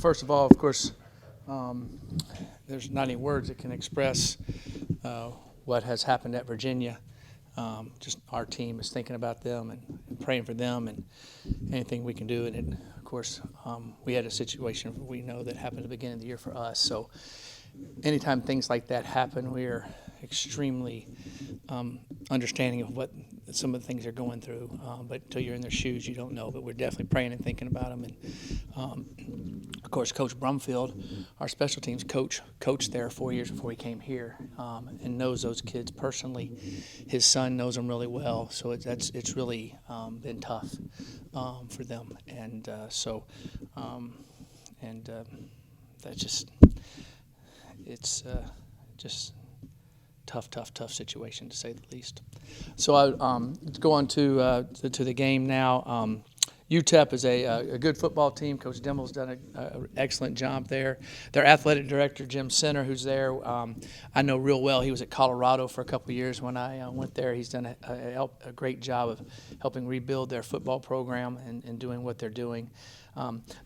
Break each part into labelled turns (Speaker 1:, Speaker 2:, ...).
Speaker 1: first of all, of course, there's not any words that can express what has happened at Virginia. Just our team is thinking about them and praying for them and anything we can do. And of course, we had a situation we know that happened at the beginning of the year for us. So anytime things like that happen, we are extremely understanding of what some of the things they're going through. But until you're in their shoes, you don't know. But we're definitely praying and thinking about them. And of course, Coach Brumfield, our special teams coach, coached there 4 years before he came here, and knows those kids personally. His son knows them really well, so it's really been tough for them. And that's just just tough situation, to say the least. So let's go on to the game now. UTEP is a good football team. Coach Dimmel's done an excellent job there. Their athletic director, Jim Center, who's there, I know real well. He was at Colorado for a couple of years when I went there. He's done a great job of helping rebuild their football program and doing what they're doing.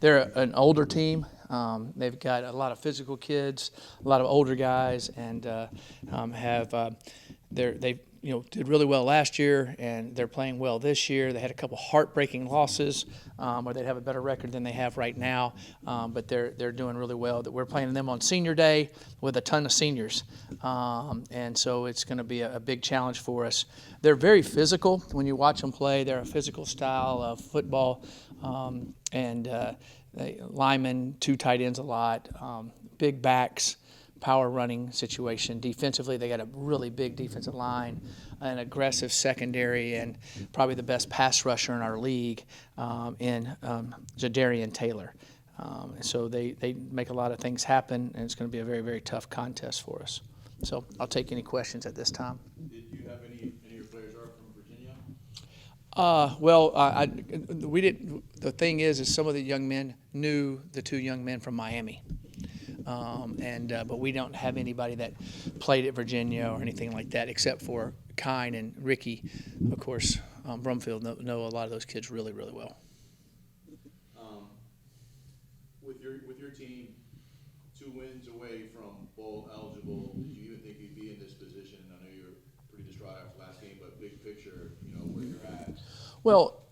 Speaker 1: They're an older team. They've got a lot of physical kids, a lot of older guys, and they did really well last year, and they're playing well this year. They had a couple heartbreaking losses where they'd have a better record than they have right now, but they're doing really well. We're playing them on Senior Day with a ton of seniors, and so it's going to be a big challenge for us. They're very physical. When you watch them play, they're a physical style of football, and linemen, two tight ends a lot, big backs, power running situation. Defensively, they got a really big defensive line, an aggressive secondary, and probably the best pass rusher in our league in Jadarian Taylor. So they make a lot of things happen, and it's going to be a very, very tough contest for us. So I'll take any questions at this time.
Speaker 2: Did you have any of your players are from Virginia?
Speaker 1: We didn't. The thing is some of the young men knew the two young men from Miami. But we don't have anybody that played at Virginia or anything like that, except for Kine and Ricky. Of course, Brumfield know a lot of those kids really, really well.
Speaker 2: With your team, 2 wins away from bowl eligible, did you even think you'd be in this position? I know you're pretty distraught after last game, but big picture, where you're at.
Speaker 1: Well,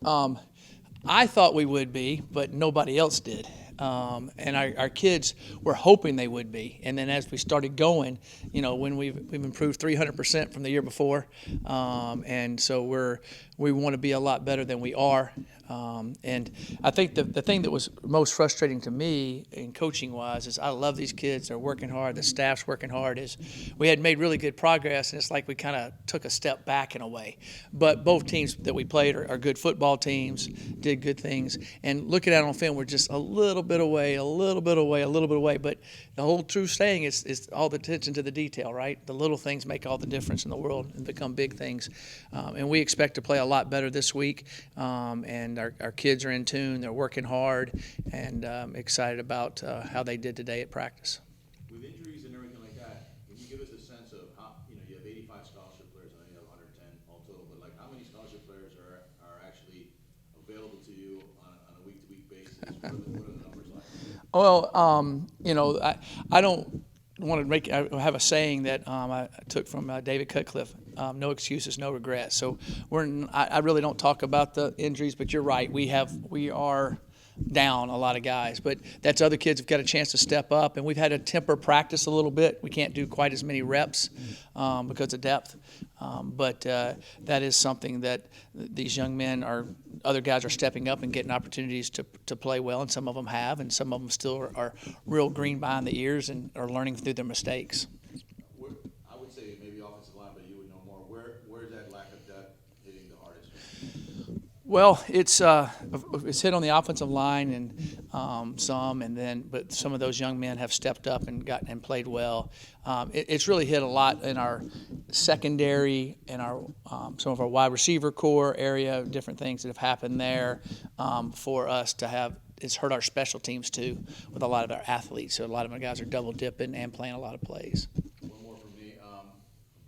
Speaker 1: I thought we would be, but nobody else did. And our kids were hoping they would be. And then as we started going, when we've improved 300% from the year before, and so we want to be a lot better than we are. And I think the thing that was most frustrating to me in coaching wise is I love these kids. They're working hard. The staff's working hard. Is we had made really good progress, and it's like we kind of took a step back in a way. But both teams that we played are good football teams, did good things. And looking at it on film, we're just a little bit away. But the whole true saying is all the attention to the detail, right? The little things make all the difference in the world and become big things. And we expect to play a lot better this week. And our kids are in tune. They're working hard, and excited about how they did today at practice.
Speaker 2: With injuries and everything like that, can you give us a sense of how, you have 85 scholarship players, I know you have 110 all total, but how many scholarship players are actually available to you on a week-to-week basis? What are the numbers like?
Speaker 1: Well, I don't want to have a saying that I took from David Cutcliffe. No excuses, no regrets. So I really don't talk about the injuries, but you're right. We are down a lot of guys, but that's other kids have got a chance to step up, and we've had to temper practice a little bit. We can't do quite as many reps because of depth, but that is something that these young men other guys are stepping up and getting opportunities to play well, and some of them have, and some of them still are real green behind the ears and are learning through their mistakes.
Speaker 2: I would say maybe offensive line, but you would know more. Where is that lack of depth hitting the hardest?
Speaker 1: Well, it's hit on the offensive line and but some of those young men have stepped up and played well. It's really hit a lot in our secondary and some of our wide receiver core area, different things that have happened there for us to have. It's hurt our special teams too with a lot of our athletes. So a lot of our guys are double dipping and playing a lot of plays.
Speaker 2: One more from me. I'll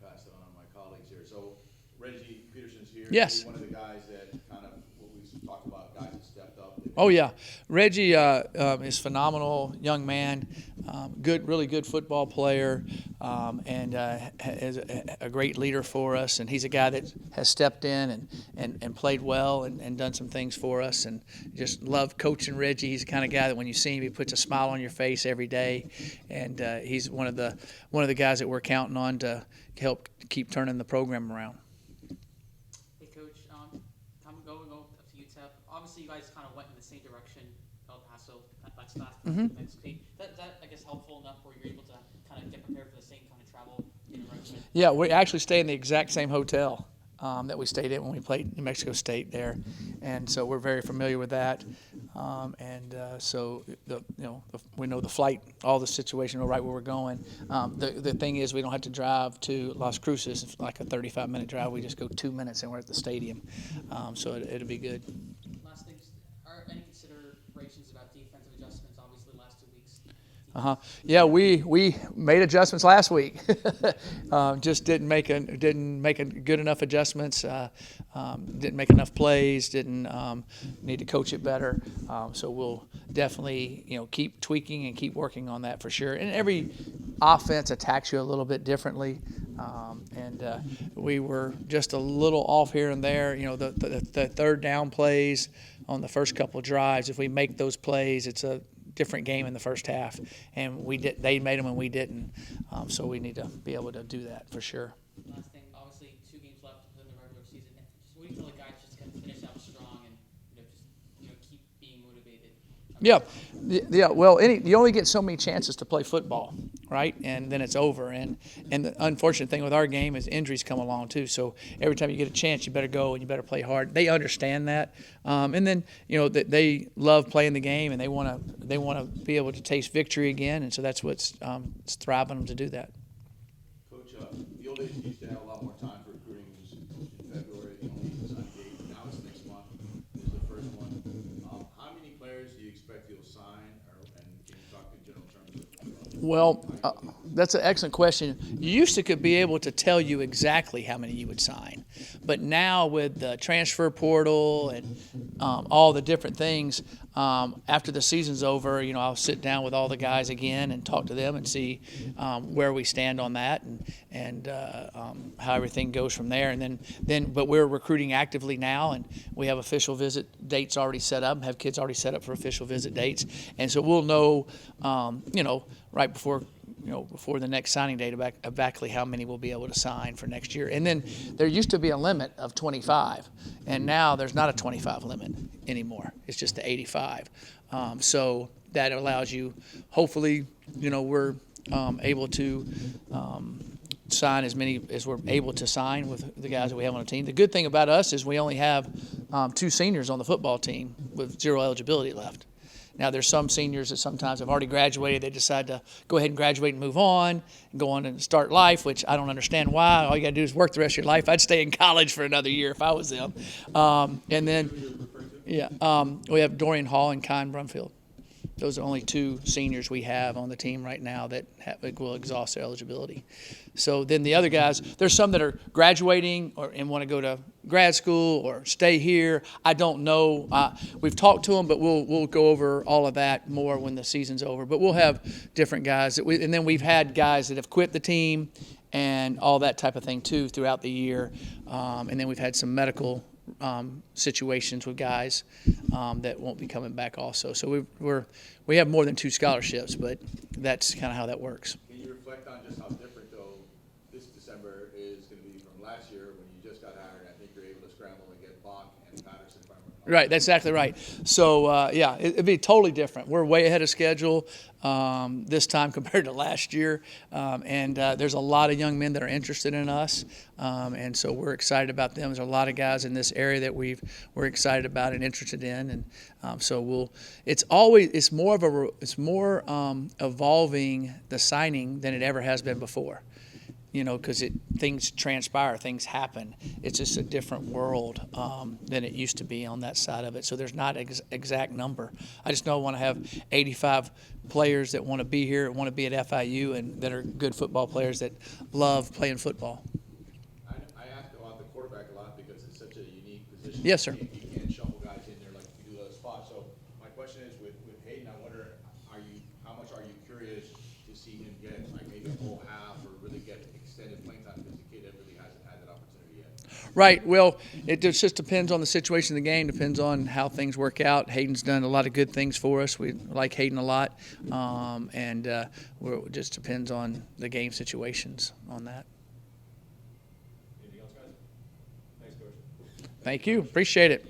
Speaker 2: pass it on to my colleagues here. So Reggie Peterson's here.
Speaker 1: Yes.
Speaker 2: He's one of the guys that kind of what we talked about, guys that stepped up.
Speaker 1: Oh yeah, Reggie is phenomenal young man, really good football player, and is a great leader for us. And he's a guy that has stepped in and played well and done some things for us. And just love coaching Reggie. He's the kind of guy that when you see him, he puts a smile on your face every day. And he's one of the guys that we're counting on to help keep turning the program around.
Speaker 3: Hey, Coach. I'm going to UTEP. Obviously, you guys kind of went in the same direction, El Paso. That's not next week. That I guess helpful enough where you're able to kind of get prepared for the same kind of travel in regimen.
Speaker 1: Yeah, we actually stay in the exact same hotel that we stayed in when we played New Mexico State there, and so we're very familiar with that. So we know the flight, all the situation, know right where we're going. The thing is, we don't have to drive to Las Cruces. It's like a 35-minute drive. We just go 2 minutes and we're at the stadium. So it'll be good.
Speaker 3: Last thing, are any considerations about defensive adjustments? Obviously, last 2 weeks.
Speaker 1: Yeah, we made adjustments last week. Just didn't make a good enough adjustments. Didn't make enough plays. Didn't need to coach it better. So we'll definitely keep tweaking and keep working on that for sure. And every offense attacks you a little bit differently. We were just a little off here and there. The third down plays on the first couple of drives. If we make those plays, it's a different game in the first half, and they made them and we didn't, so we need to be able to do that for sure.
Speaker 3: Last thing, obviously 2 games left within the regular season. What do you feel like guys just can finish out strong and just keep being motivated?
Speaker 1: Yeah. Well, you only get so many chances to play football, right? And then it's over. And the unfortunate thing with our game is injuries come along too. So every time you get a chance, you better go and you better play hard. They understand that, and then they love playing the game and they want to be able to taste victory again. And so that's what's it's thriving them to do that.
Speaker 2: Coach, the old days you used to have a lot more time for recruiting. It was in February, the only signing date. Now it's next month. This is the first one. How many players do you expect you'll sign, and can you talk in general terms of?
Speaker 1: Well, that's an excellent question. You used to could be able to tell you exactly how many you would sign, but now with the transfer portal and all the different things, after the season's over, I'll sit down with all the guys again and talk to them and see where we stand on that and how everything goes from there. And but we're recruiting actively now, and we have official visit dates already set up. Have kids already set up for official visit dates, and so we'll know, right before the next signing date about exactly how many we'll be able to sign for next year. And then there used to be a limit of 25, and now there's not a 25 limit anymore. It's just the 85. So that allows you, hopefully, we're able to sign as many as we're able to sign with the guys that we have on the team. The good thing about us is we only have 2 seniors on the football team with 0 eligibility left. Now, there's some seniors that sometimes have already graduated. They decide to go ahead and graduate and move on and go on and start life, which I don't understand why. All you got to do is work the rest of your life. I'd stay in college for another year if I was them. And then, we have Dorian Hall and Kyle Brumfield. Those are only 2 seniors we have on the team right now that will exhaust their eligibility. So then the other guys, there's some that are graduating and want to go to grad school or stay here. I don't know. We've talked to them, but we'll go over all of that more when the season's over. But we'll have different guys. And then we've had guys that have quit the team and all that type of thing too throughout the year. And then we've had some medical situations with guys that won't be coming back also. So we have more than 2 scholarships, but that's kind of how that works.
Speaker 2: Can you reflect on just how different, though, this December is going to be from last year when you just got hired? I think you're able to scramble and get Bach and Patterson.
Speaker 1: Right, that's exactly right. So, it'd be totally different. We're way ahead of schedule this time compared to last year, and there's a lot of young men that are interested in us, and so we're excited about them. There's a lot of guys in this area that we're excited about and interested in, and so it's more evolving the signing than it ever has been before. Because things transpire, things happen. It's just a different world than it used to be on that side of it. So there's not an exact number. I just know I want to have 85 players that want to be here, want to be at FIU, and that are good football players that love playing football.
Speaker 2: I ask about the quarterback a lot because it's such a unique position.
Speaker 1: Yes, sir.
Speaker 2: You can't shuffle guys in there like you do other spots. So question is with Hayden, I wonder, how much are you curious to see him get, like maybe a whole half or really get extended playing time because the kid really hasn't had that opportunity yet?
Speaker 1: Right. Well, it just depends on the situation of the game, depends on how things work out. Hayden's done a lot of good things for us. We like Hayden a lot. It just depends on the game situations on that.
Speaker 2: Anything else, guys? Thanks, Coach.
Speaker 1: Thank you. Appreciate it.